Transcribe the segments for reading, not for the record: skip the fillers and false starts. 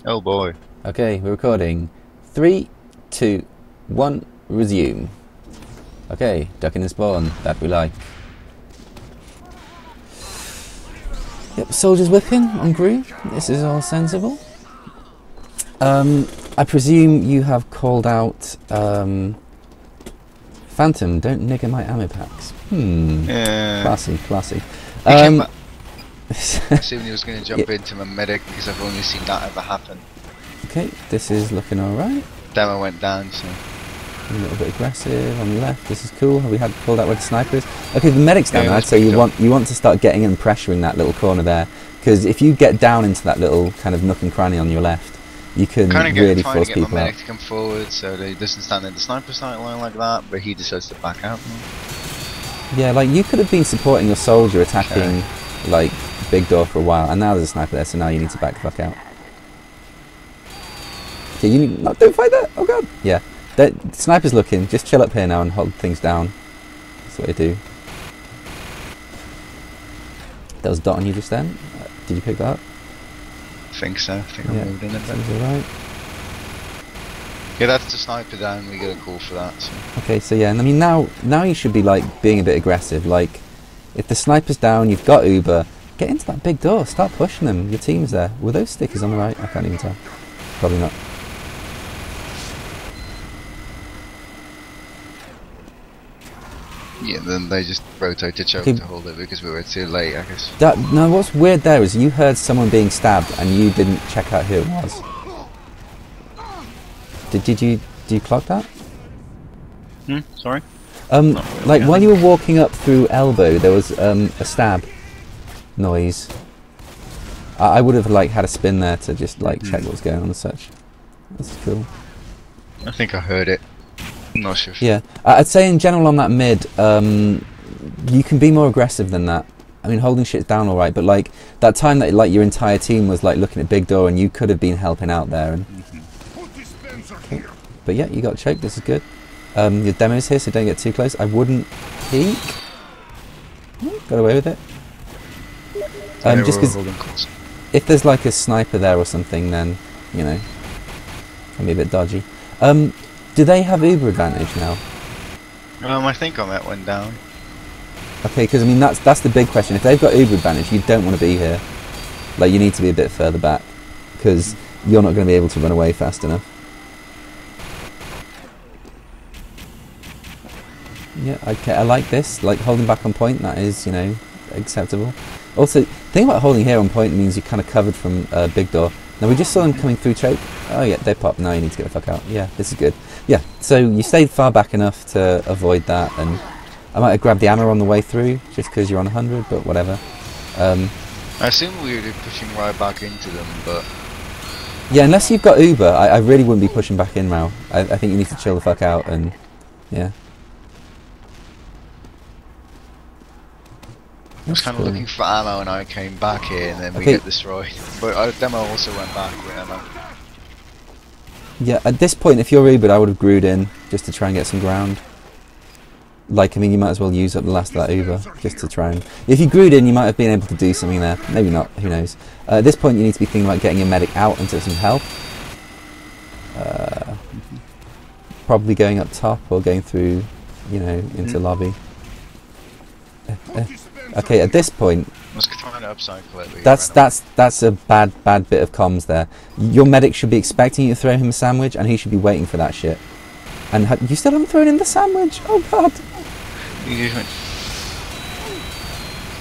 Oh boy. Okay, we're recording. 3, 2, 1, resume. Okay, ducking and spawn, that we like. Yep, soldiers whipping on groove. This is all sensible. I presume you have called out Phantom, don't nigger my ammo packs. Yeah. Classy, classy. I assumed he was going to jump into my medic because I've only seen that ever happen. Okay, this is looking alright. Demo went down, so... A little bit aggressive on the left. This is cool. Have we had called out where the sniper is? Okay, the medic's down there, so you want to start getting in and pressuring that little corner there, because if you get down into that little kind of nook and cranny on your left, you can really force people out. my medic to come forward so that he doesn't stand in the sniper sight line like that, but he decides to back out. Yeah, like you could have been supporting your soldier attacking like big door for a while, and now there's a sniper there, so now you need to back the fuck out. Okay, you need don't fight that. Oh god. Yeah. The sniper's looking, just chill up here now and hold things down. That's what I do. There was a dot on you just then. Did you pick that up? I think so. I think I moved in a bit. Alright. Yeah, that's the sniper down, we get a call for that. So. Okay, so yeah, and I mean now you should be like being a bit aggressive. Like, if the sniper's down, you've got Uber, get into that big door, start pushing them. Your team's there. Were those stickers on the right? I can't even tell. Probably not. Yeah, then they just rotate to choke to hold it because we were too late, I guess. No, what's weird there is you heard someone being stabbed and you didn't check out who it was. Did you clock that? Sorry? Like while you were walking up through elbow, there was a stab noise. I would have like had a spin there to just like check what was going on and such. That's cool. I think I heard it. I'm not sure. Yeah, I'd say in general on that mid, you can be more aggressive than that. I mean, holding shit's down all right, but like that time that like your entire team was like looking at big door and you could have been helping out there. And okay. But yeah, you got choked. This is good. Your demo's here, so don't get too close. I wouldn't peek. Got away with it. Just because if there's like a sniper there or something, then you know, can be a bit dodgy. Do they have Uber advantage now? I think on that went down. Okay, because I mean that's the big question. If they've got Uber advantage, you don't want to be here. Like you need to be a bit further back because you're not going to be able to run away fast enough. Yeah, okay, I like this. Like holding back on point, that is, you know, acceptable. Also, the thing about holding here on point means you're kind of covered from big door. Now we just saw them coming through choke. Oh yeah, they popped. Now you need to get the fuck out. Yeah, this is good. Yeah, so you stayed far back enough to avoid that, and I might have grabbed the ammo on the way through just because you're on 100, but whatever. I assume we were pushing right back into them, but yeah, unless you've got Uber, I really wouldn't be pushing back in now. I think you need to chill the fuck out and yeah. I was kind of looking for ammo and I came back here and then we get destroyed. But our demo also went back with ammo. Yeah, at this point, if you're Ubered, I would have grewed in just to try and get some ground. Like, I mean, you might as well use up the last of that Uber just to try and... If you grewed in, you might have been able to do something there. Maybe not, who knows. At this point, you need to be thinking about getting your medic out into some health. Probably going up top or going through, you know, into lobby. Okay, at this point, I was trying to upcycle it. That's a bad bit of comms there. Your medic should be expecting you to throw him a sandwich, and he should be waiting for that shit. And you still haven't thrown in the sandwich? Oh god.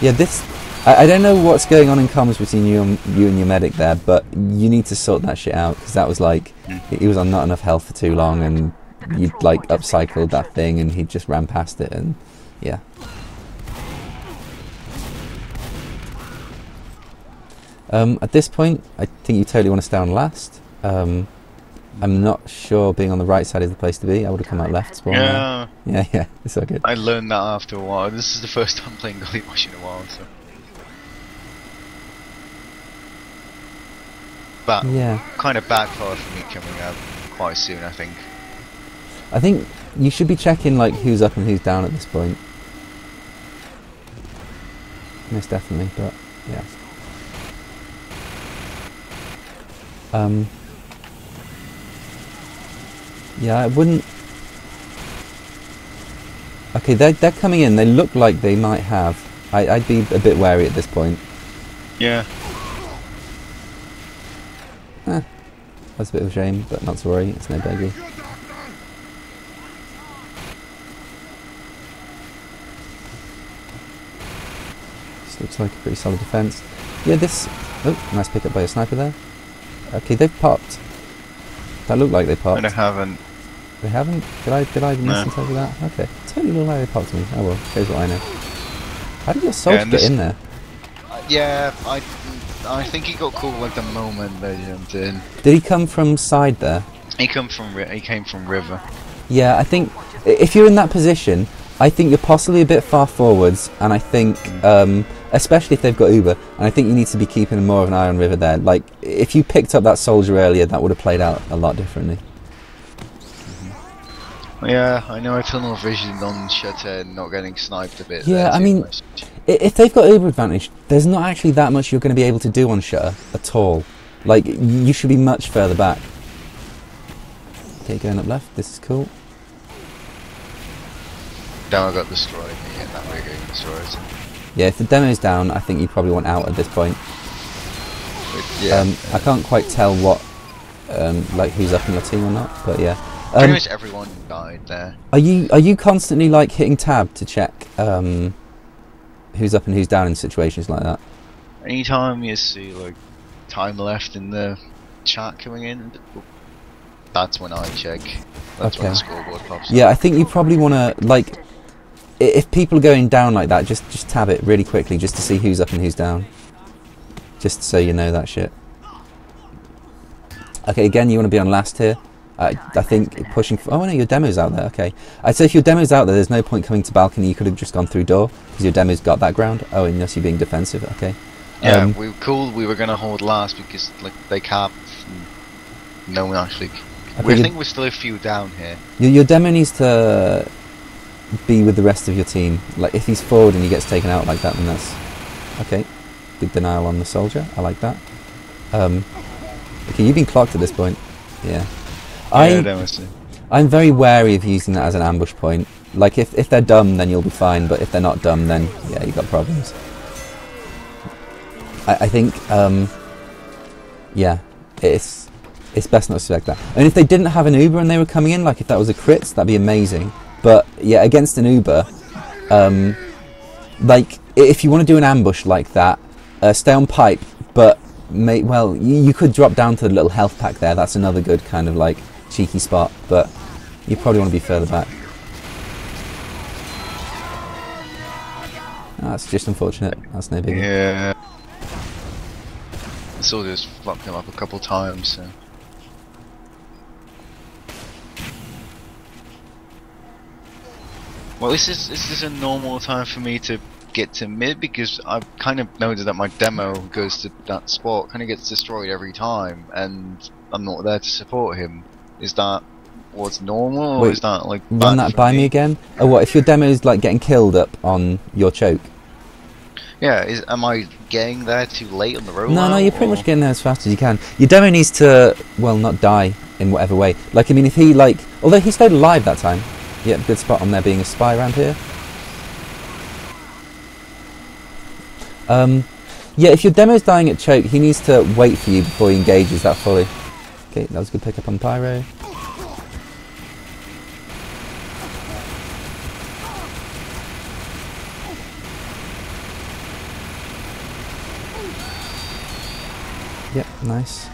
Yeah, this. I don't know what's going on in comms between you and your medic there, but you need to sort that shit out because that was like he was on not enough health for too long, and you like upcycled that thing, and he just ran past it, and yeah. At this point, I think you totally want to stay on last. I'm not sure being on the right side is the place to be. I would have come out left spawn. Yeah. Yeah, it's all good. I learned that after a while. This is the first time playing Gullywash in a while, so. But yeah, kind of backfired for me coming out quite soon, I think. I think you should be checking like who's up and who's down at this point. Most definitely, but yeah. Yeah, I wouldn't... Okay, they're coming in. They look like they might have. I'd be a bit wary at this point. Yeah. That's a bit of a shame, but not to worry. It's no biggie. This looks like a pretty solid defense. Yeah, this... Oh, nice pickup by a sniper there. Okay, they've popped. That looked like they popped. They haven't. They haven't? Did I miss over that? Okay. Totally looked like they popped me. Oh well, shows what I know. How did your soldier get in there? Yeah, I think he got caught like the moment they jumped in. Did he come from side there? He came from river. Yeah, I think if you're in that position, I think you're possibly a bit far forwards, and I think, especially if they've got Uber, and I think you need to be keeping more of an eye on river there. Like, if you picked up that soldier earlier, that would have played out a lot differently. Yeah, I know I tunnel vision on shutter and not getting sniped a bit. Yeah, I mean, if they've got Uber advantage, there's not actually that much you're going to be able to do on shutter at all. Like, you should be much further back. Okay, going up left, this is cool. Demo got destroyed, yeah, that way getting destroyed. Yeah, if the demo's down, I think you probably want out at this point. But, yeah. I can't quite tell what, like who's up in your team or not, but yeah. Pretty much everyone died there. Are you constantly like hitting tab to check who's up and who's down in situations like that? Anytime you see like time left in the chat coming in, that's when I check. That's when the scoreboard pops up. Yeah, I think you probably want to, like, if people are going down like that, just tab it really quickly just to see who's up and who's down. Just so you know that shit. Okay, again, you want to be on last here. I think pushing... Oh, no, your demo's out there. Okay. I'd say if your demo's out there, there's no point coming to balcony. You could have just gone through door because your demo's got that ground. Oh, unless you're being defensive. Okay. Yeah, we were going to hold last because like they capped. No one actually... I think we're still a few down here. Your demo needs to be with the rest of your team. Like, if he's forward and he gets taken out like that, then that's... Okay. Good denial on the soldier. I like that. Okay, you've been clocked at this point. Yeah. I'm very wary of using that as an ambush point. Like, if they're dumb, then you'll be fine, but if they're not dumb, then, yeah, you've got problems. I think, yeah, it's best not to select that. And if they didn't have an Uber and they were coming in, like if that was a crit, that'd be amazing. But, yeah, against an Uber, like, if you want to do an ambush like that, stay on pipe, but, well, you could drop down to the little health pack there. That's another good kind of, like, cheeky spot, but you probably want to be further back. That's just unfortunate. That's no biggie. Yeah. The soldiers flopped him up a couple times, so... Well, this is a normal time for me to get to mid because I've kind of noticed that my demo goes to that spot, kind of gets destroyed every time, and I'm not there to support him. Is that what's normal, or is that like run that by me again? Oh, what if your demo is like getting killed up on your choke? Yeah, am I getting there too late on the road? No, you're pretty much getting there as fast as you can. Your demo needs to, well, not die in whatever way. Like, I mean, if he like, although he stayed alive that time. Yeah, good spot on there being a spy around here. Yeah, if your demo's dying at choke, he needs to wait for you before he engages that fully. Okay, that was a good pickup on Pyro. Yep, nice.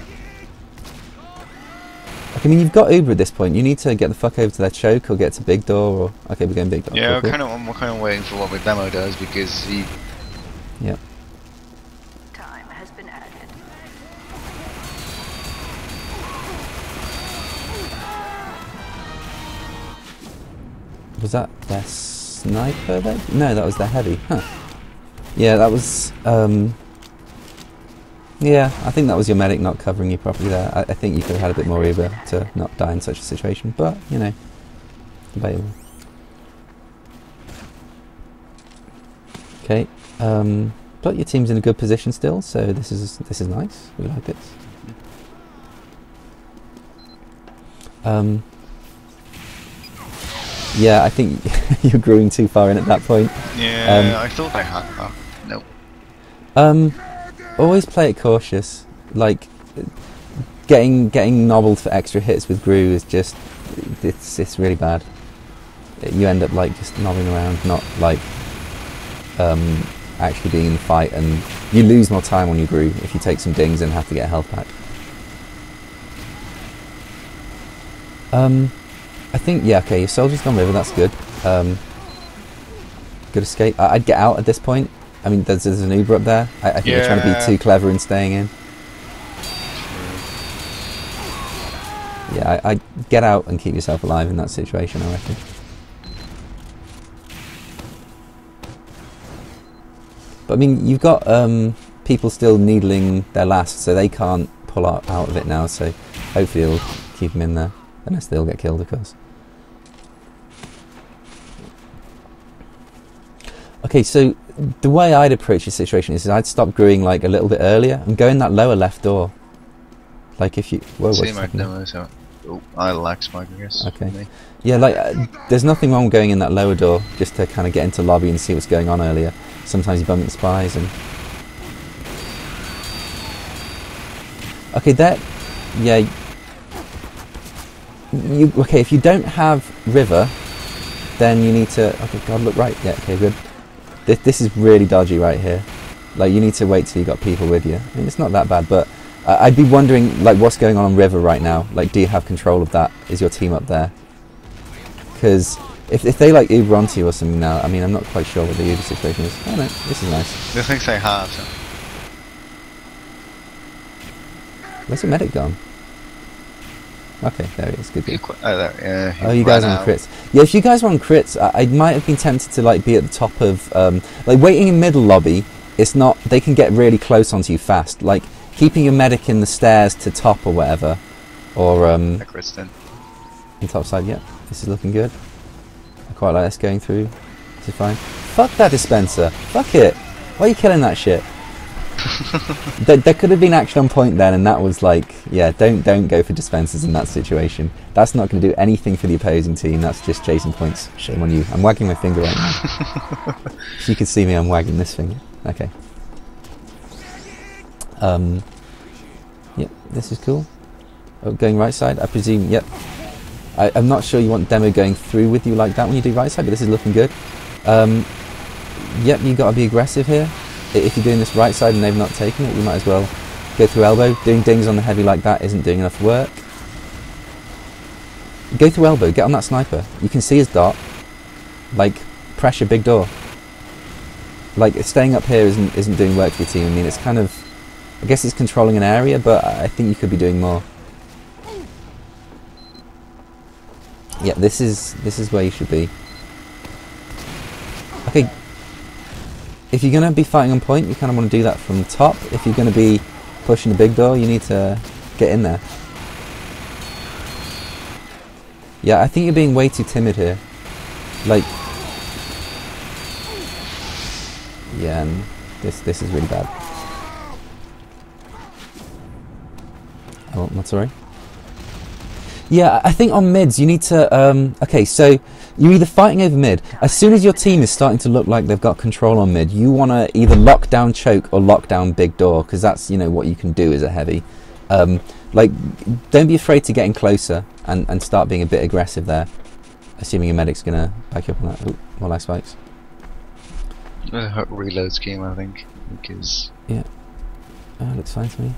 I mean, you've got Uber at this point. You need to get the fuck over to their choke or get to big door. Or okay, we're going big door. Yeah, cool. I'm kind of waiting for what my demo does because he. Yep. Time has been added. Was that their sniper then? No, that was their heavy. Huh. Yeah, that was. Yeah, I think that was your medic not covering you properly there. I think you could have had a bit more Uber to not die in such a situation, but, you know, debatable. Okay, but your team's in a good position still, so this is nice. We like it. Yeah, I think you're growing too far in at that point. Yeah, I thought I had that. Nope. Always play it cautious. Like, getting nobbled for extra hits with Gru is just, it's really bad. You end up like just nobbling around, not like actually being in the fight, and you lose more time on your Gru if you take some dings and have to get health back. I think, yeah, okay, your soldier's gone river, that's good. Good escape. I'd get out at this point. I mean, there's an Uber up there. I think you're trying to be too clever in staying in. Yeah, I'd get out and keep yourself alive in that situation, I reckon. But I mean, you've got people still needling their last, so they can't pull out of it now, so hopefully it'll keep them in there. Unless they'll get killed, of course. Okay, so the way I'd approach the situation is I'd stop growing like a little bit earlier and go in that lower left door. Like if you... Whoa, see my demo, so... Oh, I lack spike, I guess. Okay. Yeah, like there's nothing wrong going in that lower door just to kind of get into lobby and see what's going on earlier. Sometimes you bump into spies and... Okay, that... Yeah... Okay, if you don't have river, then you need to... Okay, God, look right. Yeah, okay, good. This is really dodgy right here. Like, you need to wait till you got people with you. I mean, it's not that bad, but I'd be wondering, like, what's going on river right now? Like, do you have control of that? Is your team up there? Because if they, like, Uber onto you or something now, I mean, I'm not quite sure what the Uber situation is. Oh, no, this is nice. The things I have, so... Where's the medic gone? Okay, there he is. Good. There, yeah, oh, you guys are on crits. Yeah, if you guys were on crits, I might have been tempted to like be at the top of like waiting in middle lobby. It's not. They can get really close onto you fast. Like keeping your medic in the stairs to top or whatever, or crits then. on top side. Yeah, this is looking good. I quite like this going through. This is fine. Fuck that dispenser. Fuck it. Why are you killing that shit? There could have been action on point then, and that was like, yeah, don't go for dispensers in that situation. That's not going to do anything for the opposing team. That's just chasing points. Shame on you. I'm wagging my finger right now. If you could see me, I'm wagging this finger. Okay. Yep, this is cool. Oh, going right side, I presume. Yep. I'm not sure you want demo going through with you like that when you do right side, but this is looking good. Yep, you got to be aggressive here. If you're doing this right side and they've not taken it, you might as well go through elbow. Doing dings on the heavy like that isn't doing enough work. Go through elbow, get on that sniper. You can see his dot. Like, pressure big door. Like, staying up here isn't doing work for your team. I mean, it's kind of... I guess it's controlling an area, but I think you could be doing more. Yeah, this is where you should be. Okay. If you're going to be fighting on point, you kind of want to do that from the top. If you're going to be pushing the big door, you need to get in there. Yeah, I think you're being way too timid here. Like... Yeah, and this is really bad. Oh, not sorry. Yeah, I think on mids you need to... okay, so you're either fighting over mid. As soon as your team is starting to look like they've got control on mid, you want to either lock down choke or lock down big door, because that's, you know, what you can do as a heavy. Like, don't be afraid to getting closer and start being a bit aggressive there. Assuming your medic's going to back you up on that. Ooh, more life spikes. Reload scheme, I think. Because... Yeah. Oh, looks fine to me.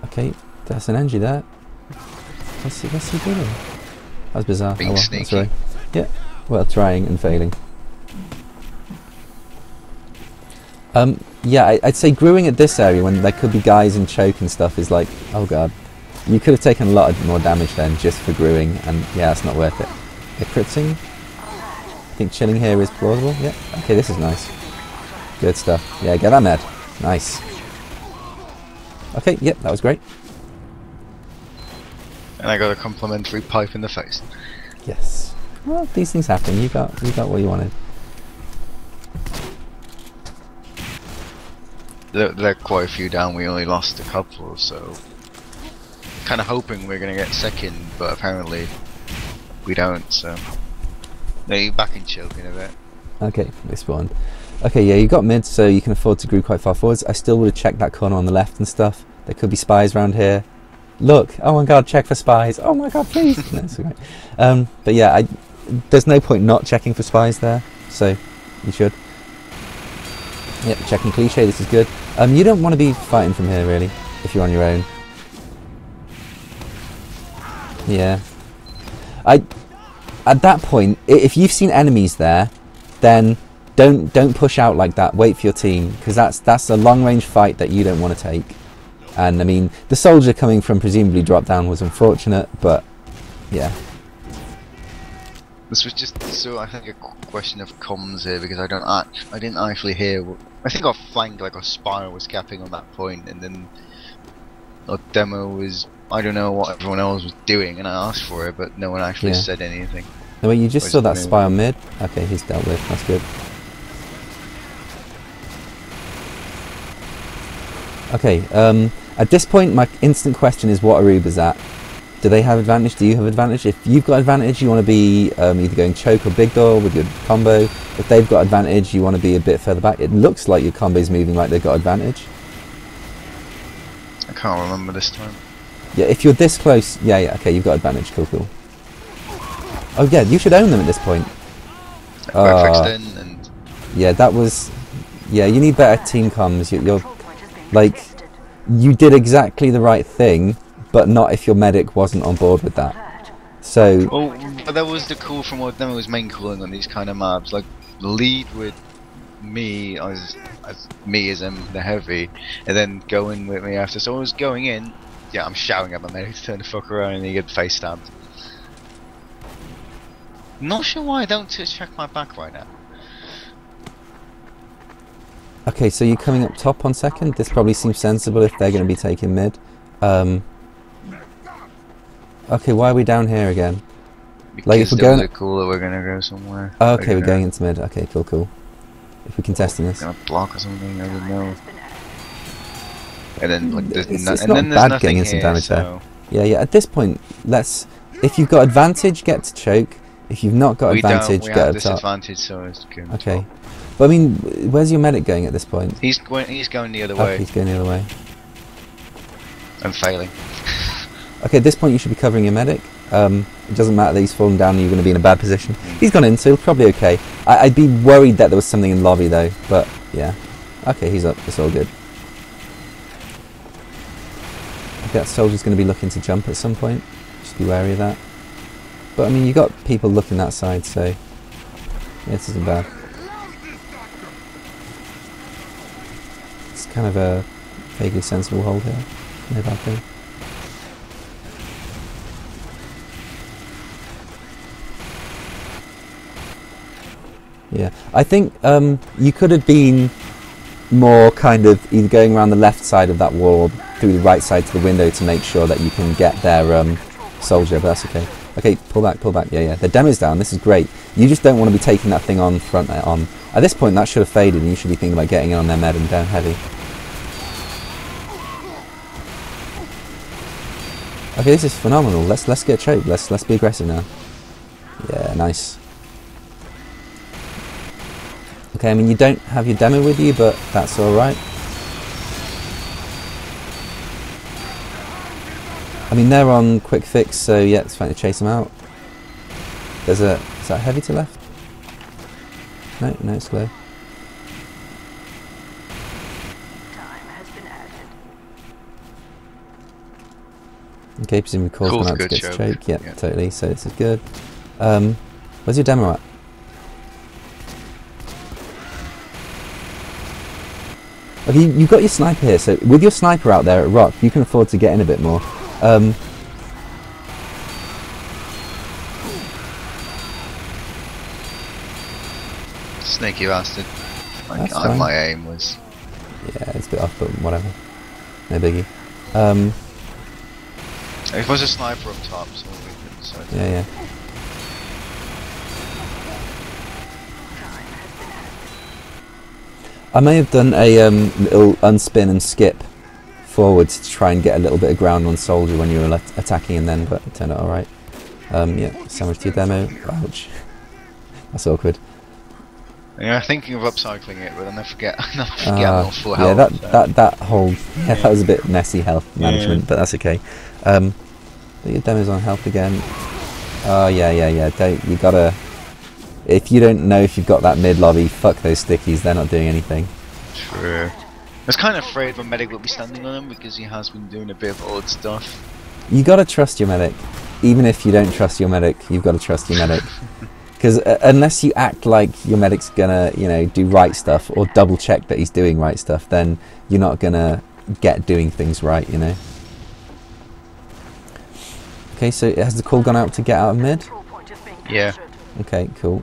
Okay, that's an NG there. What's he doing? That's bizarre. Being sneaky. That's right. Yeah, well, trying and failing. Yeah, I'd say growing at this area when there could be guys in choke and stuff is like, oh god. You could have taken a lot more damage then just for growing, and yeah, it's not worth it. Okay, critzing. I think chilling here is plausible. Yeah, okay, this is nice. Good stuff. Yeah, get that med. Nice. Okay, yep, that was great. And I got a complimentary pipe in the face. Yes. Well, these things happen. You got what you wanted. There are quite a few down. We only lost a couple, so kind of hoping we're going to get second, but apparently we don't, so maybe back in choke in a bit. Okay, this one. Okay, yeah, you got mid, so you can afford to group quite far forwards. I still would have checked that corner on the left and stuff. There could be spies around here. Look, oh my god, check for spies. Oh my god, please. No, it's okay. But yeah, there's no point not checking for spies there, so you should. Yep, checking cliche, this is good. You don't want to be fighting from here, really, if you're on your own. Yeah. At that point, if you've seen enemies there, then don't push out like that. Wait for your team, because that's a long-range fight that you don't want to take. And I mean, the soldier coming from presumably drop down was unfortunate, but yeah. This was just so I think a question of comms here, because I didn't actually hear. I think our flank, like our spire, was capping on that point, and then our demo was. I don't know what everyone else was doing, and I asked for it, but no one actually said anything. No, wait, you just saw that spy on mid? Okay, he's dealt with, that's good. Okay, at this point my instant question is what are Ubers at? Do they have advantage? Do you have advantage? If you've got advantage, you want to be either going choke or big door with your combo. If they've got advantage, you want to be a bit further back. It looks like your combo's moving like they've got advantage. I can't remember this time. Yeah, if you're this close, yeah, okay, you've got advantage, cool. Oh yeah, you should own them at this point. And yeah, that was... Yeah, you need better team comms. You're like, you did exactly the right thing, but not if your medic wasn't on board with that. So... Well, but that was the call from what Demo was main calling on these kind of maps. Like, lead with me as me as the heavy, and then go in with me after. So I was going in, yeah, I'm shouting at my medic to turn the fuck around, and he get face stabbed. Not sure why I don't check my back right now. Okay, so you're coming up top on second. This probably seems sensible if they're going to be taking mid. Okay, why are we down here again? Because like if we're there was going... a call that we're going to go somewhere. Oh, okay, we're going into mid. Okay, cool. If we're contesting this. Gonna block or something, I don't know. And then like there's it's not bad getting in some damage there. Yeah, at this point, let's... If you've got advantage, get to choke. If you've not got advantage, we get have up top. disadvantage, so it's good. Okay. But I mean, where's your medic going at this point? He's going the other way. He's going the other way. I'm failing. Okay, at this point you should be covering your medic. It doesn't matter that he's fallen down and you're going to be in a bad position. He's gone in, so he'll probably okay. I'd be worried that there was something in lobby though, but yeah. Okay, he's up, it's all good. Okay, that soldier's going to be looking to jump at some point. Just be wary of that. But I mean, you got people looking that side, so yeah, this isn't bad. It's kind of a vaguely sensible hold here. No bad thing. Yeah, I think you could have been more kind of either going around the left side of that wall or through the right side to the window to make sure that you can get their soldier, but that's okay. Okay, pull back, yeah. The demo's down, this is great. You just don't want to be taking that thing on front on. At this point that should have faded and you should be thinking about getting in on their med and down heavy. Okay, this is phenomenal. Let's get choked. Let's be aggressive now. Yeah, nice. Okay, I mean you don't have your demo with you, but that's alright. I mean they're on quick fix, so yeah, it's fine to chase them out. Is that heavy to left? No, it's low. Okay, presumably calls one out to get to choke. Yep, yeah, totally, so this is good. Where's your demo at? Okay, you've got your sniper here, so with your sniper out there at rock, you can afford to get in a bit more. Sneaky bastard. My aim was... Yeah, it's a bit off, but whatever. No biggie. It was a sniper up top, so we could decide. Yeah. I may have done a little unspin and skip forwards to try and get a little bit of ground on soldier when you were attacking him then, but it turned out alright. Yeah, so much to your demo. Ouch. That's awkward. Yeah, thinking of upcycling it, but then I forget. I'm not full yeah, health. that whole that was a bit messy health management, but that's okay. But your demo's on health again. Oh yeah. You gotta. If you don't know if you've got that mid lobby, fuck those stickies. They're not doing anything. True. I was kind of afraid my medic would be standing on him because he has been doing a bit of odd stuff. You gotta trust your medic. Even if you don't trust your medic, you've got to trust your medic. Because unless you act like your medic's gonna, do right stuff or double check that he's doing right stuff, then you're not gonna get doing things right, Okay, so has the call gone out to get out of mid? Yeah. Okay, cool.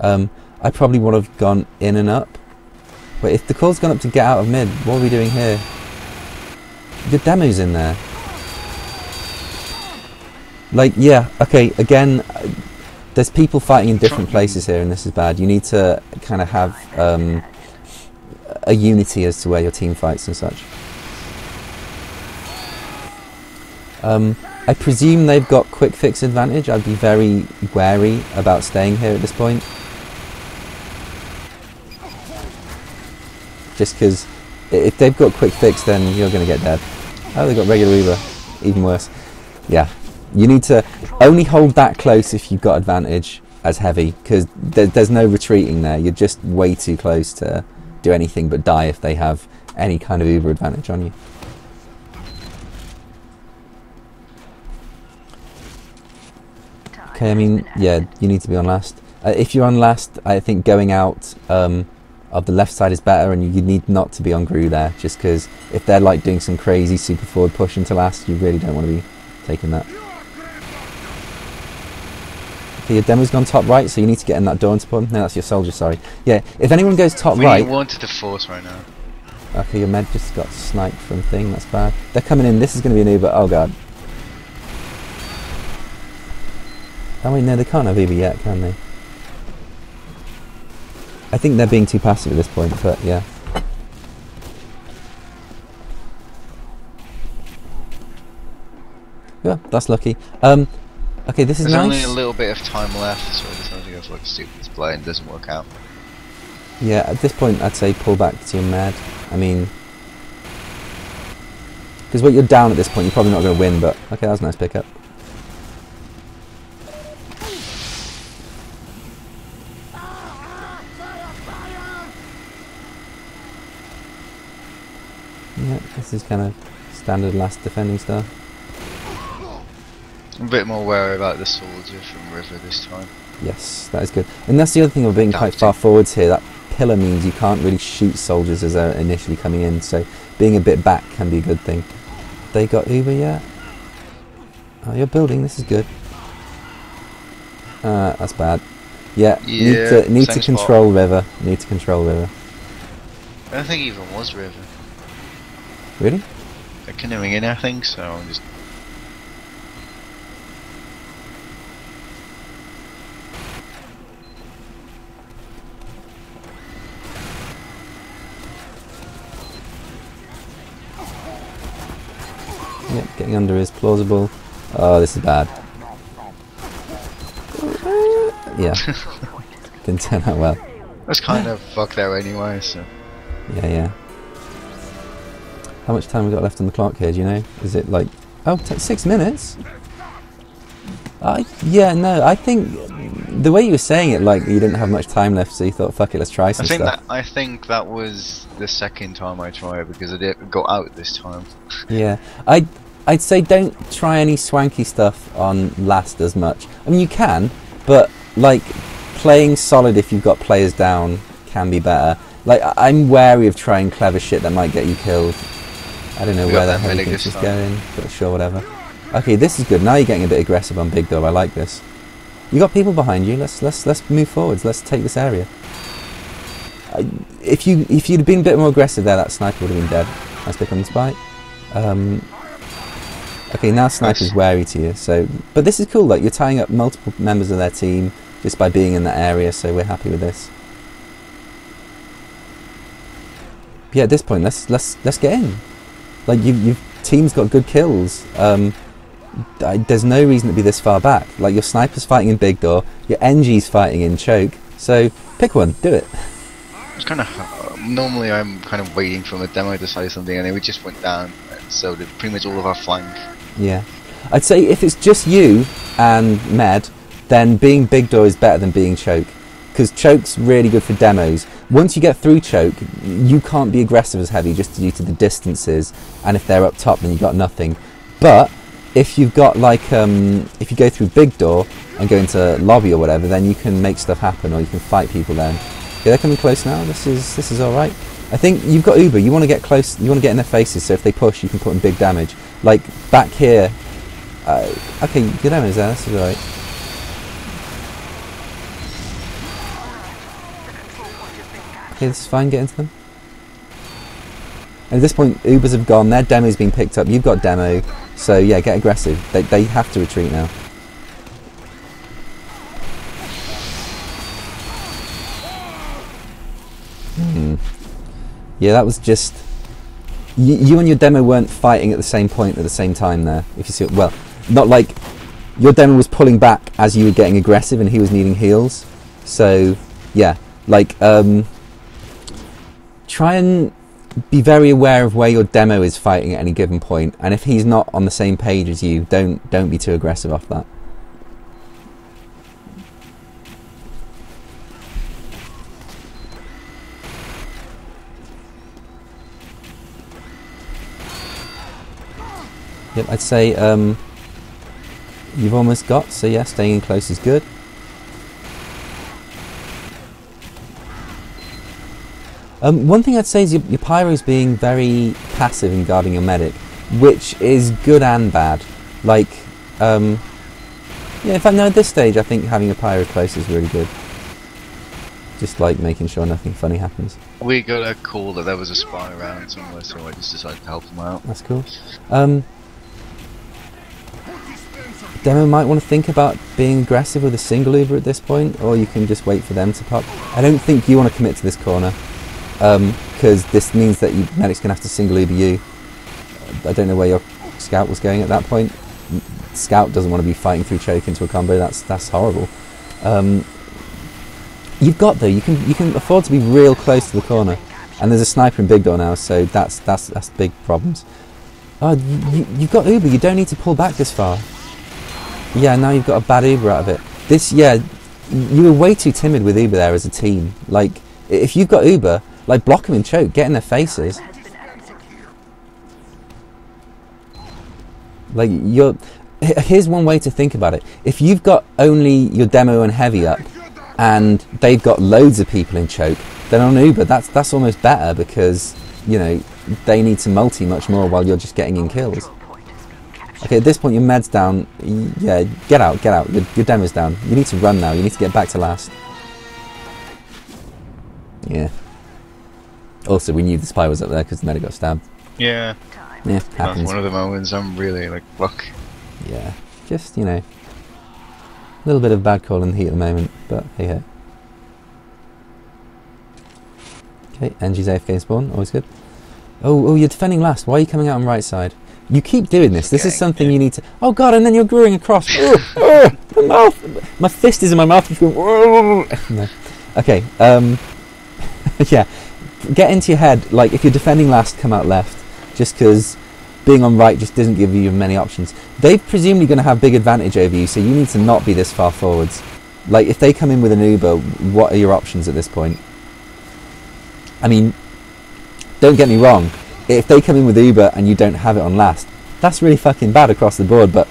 I probably would have gone in and up. Wait, if the call's gone up to get out of mid, what are we doing here? The demo's in there. Like, yeah, okay, again, there's people fighting in different places here and this is bad. You need to kind of have a unity as to where your team fights and such. I presume they've got quick fix advantage. I'd be very wary about staying here at this point. Just because if they've got quick fix, then you're going to get dead. Oh, they've got regular Reaver. Even worse. Yeah. You need to only hold that close if you've got advantage as heavy, because there's no retreating there. You're just way too close to do anything but die if they have any kind of Uber advantage on you. Okay, I mean, yeah, you need to be on last. If you're on last, I think going out of the left side is better, and you need not to be on Gru there, just because if they're like doing some crazy super forward push into last, you really don't want to be taking that. Okay, your demo's gone top right, so you need to get in that door and support him. No, that's your soldier, sorry. Yeah, if anyone goes top right... We wanted to force right now. Okay, your med just got sniped from thing, that's bad. They're coming in, this is going to be an Uber, oh god. Oh wait, no, they can't have Uber yet, can they? I think they're being too passive at this point, but yeah. Yeah, that's lucky. Okay, this is There's nice. only a little bit of time left, so this only goes like a stupid display and doesn't work out. Yeah, at this point I'd say pull back to your med. I mean... Because what you're down at this point, you're probably not going to win, but... Okay, that was a nice pickup. Yeah, this is kind of standard last defending stuff. I'm a bit more wary about the soldier from River this time. Yes, that is good. And that's the other thing of being quite far forwards here. That pillar means you can't really shoot soldiers as they're initially coming in, so being a bit back can be a good thing. They got Uber yet? Oh, you're building, this is good. That's bad. Yeah, need to control River. Need to control River. I don't think it even was River. Really? They're canoeing in, I think, so I'm just... Yep, getting under is plausible. Oh, this is bad. Yeah. Didn't turn out well. That's kind of fucked there anyway, so... Yeah. How much time we got left on the clock here, do you know? Is it like... Oh, 6 minutes? Yeah, no, I think... The way you were saying it, like, you didn't have much time left, so you thought, fuck it, let's try some stuff. I think that was the second time I tried, because I didn't go out this time. Yeah. I'd say don't try any swanky stuff on last as much. I mean, you can, but, like, playing solid if you've got players down can be better. Like, I'm wary of trying clever shit that might get you killed. I don't know where that heavy thinks is going, but sure, whatever. Okay, this is good. Now you're getting a bit aggressive on Big Door. I like this. You got people behind you. Let's move forwards. Let's take this area. If you'd been a bit more aggressive there, that sniper would have been dead. Nice pick on the spike. Okay, now sniper's wary to you. So, but this is cool. Like, you're tying up multiple members of their team just by being in that area. So we're happy with this. Yeah, at this point, let's get in. Like your team's got good kills. There's no reason to be this far back. Like your sniper's fighting in big door, your NG's fighting in choke. So pick one, do it. It's kind of normally I'm kind of waiting for the demo to say something, and then we just went down. So did pretty much all of our flank. Yeah, I'd say if it's just you and Med, then being big door is better than being choke, because choke's really good for demos. Once you get through choke, you can't be aggressive as heavy just due to the distances, and if they're up top, then you've got nothing. But if you've got like if you go through big door and go into lobby or whatever, then you can make stuff happen, or you can fight people then. Yeah, they're coming close now. This is all right. I think you've got Uber. You want to get close. You want to get in their faces. So if they push, you can put in big damage. Like back here. Okay, good damage there. This is all right. Okay, this is fine. Get into them. And at this point, Ubers have gone. Their demo's been picked up. You've got demo. So yeah, get aggressive. They have to retreat now. Yeah, that was just... You and your demo weren't fighting at the same point at the same time there, if you see it. Well, not like... Your demo was pulling back as you were getting aggressive and he was needing heals. So, yeah. Like, try and be very aware of where your demo is fighting at any given point. And if he's not on the same page as you, don't be too aggressive off that. Yep, I'd say you've almost got, so yeah, staying in close is good. One thing I'd say is your pyro's being very passive in guarding your medic, which is good and bad. Like, yeah, in fact, no, at this stage I think having a pyro close is really good. Just like making sure nothing funny happens. We got a call that there was a spy around somewhere, so I just decided to help them out. That's cool. Demo might want to think about being aggressive with a single Uber at this point, or you can just wait for them to pop. I don't think you want to commit to this corner, because this means that your medic's going to have to single Uber you. I don't know where your scout was going at that point. Scout doesn't want to be fighting through choke into a combo. That's horrible. You've got though. You can afford to be real close to the corner, and there's a sniper in big door now, so that's big problems. Oh, you've got Uber. You don't need to pull back this far. Yeah, now you've got a bad Uber out of it. This, yeah, you were way too timid with Uber there as a team. Like, if you've got Uber, like, block them in choke, get in their faces. Like, here's one way to think about it. If you've got only your demo and heavy up, and they've got loads of people in choke, then on Uber, that's almost better, because, you know, they need to multi much more while you're just getting in kills. Okay, at this point your med's down. Yeah, get out. Your demo's down. You need to run now. You need to get back to last. Yeah. Also, we knew the spy was up there because the medic got stabbed. Yeah. Yeah, That's happens. one of the moments I'm really like, fuck. Yeah, just, you know, a little bit of bad call in the heat at the moment, but hey ho. Okay, NG's AFK in spawn, always good. Oh, you're defending last. Why are you coming out on right side? You keep doing this. This is something you need to... Oh god, and then you're growing across. My mouth! My fist is in my mouth. Just going... No. Okay, yeah. Get into your head, like, if you're defending last, come out left. Just because being on right just doesn't give you many options. They're presumably going to have big advantage over you, so you need to not be this far forwards. Like, if they come in with an Uber, what are your options at this point? I mean, don't get me wrong. If they come in with Uber and you don't have it on last, that's really fucking bad across the board, but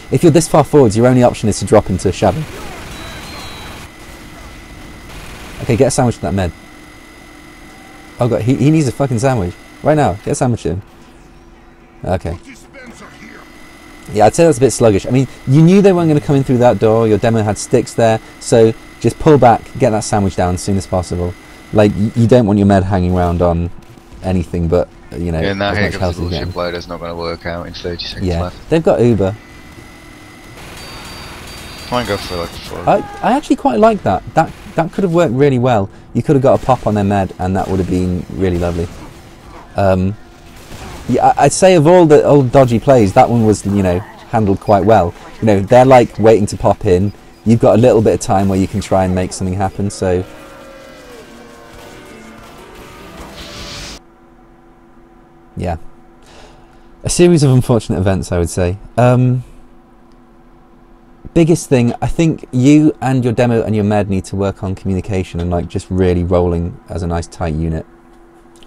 if you're this far forwards, your only option is to drop into a shadow. Okay, get a sandwich to that med. Oh god, he needs a fucking sandwich. Right now, get a sandwich to him. Okay. Yeah, I'd say that's a bit sluggish. I mean, you knew they weren't going to come in through that door, your demo had sticks there, so just pull back, get that sandwich down as soon as possible. Like, you don't want your med hanging around on anything but, you know, yeah, now here as much comes health the as you bullshit can. blow that's not going to work out in 30 seconds left. They've got Uber. Try and go for like 4. I actually quite like that. That could have worked really well. You could have got a pop on their med and that would have been really lovely. Yeah, I'd say of all the old dodgy plays, that one was, you know, handled quite well. You know, they're like waiting to pop in. You've got a little bit of time where you can try and make something happen, so... Yeah. A series of unfortunate events, I would say. Biggest thing, I think you and your demo and your med need to work on communication and like just really rolling as a nice tight unit,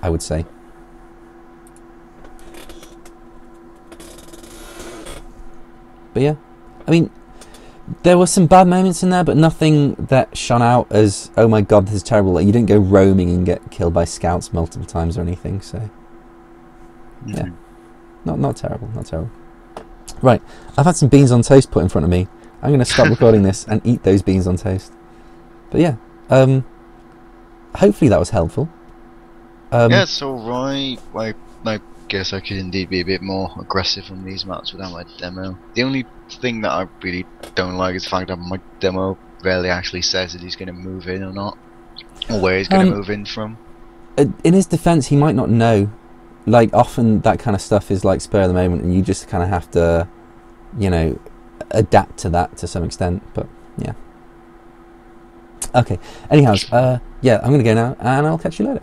I would say. But yeah, I mean, there were some bad moments in there, but nothing that shone out as, oh my god, this is terrible. Like, you didn't go roaming and get killed by scouts multiple times or anything, so... Yeah, not terrible, not terrible. Right, I've had some beans on toast put in front of me. I'm going to stop recording this and eat those beans on toast. But yeah, hopefully that was helpful. Yeah, it's alright. I guess I could indeed be a bit more aggressive on these maps without my demo. The only thing that I really don't like is the fact that my demo rarely actually says that he's going to move in or not, or where he's going to move in from. In his defense, he might not know. Like, often that kind of stuff is like spur of the moment, and you just kind of have to, you know, adapt to that to some extent. But yeah. Okay. Anyhow, yeah, I'm going to go now, and I'll catch you later.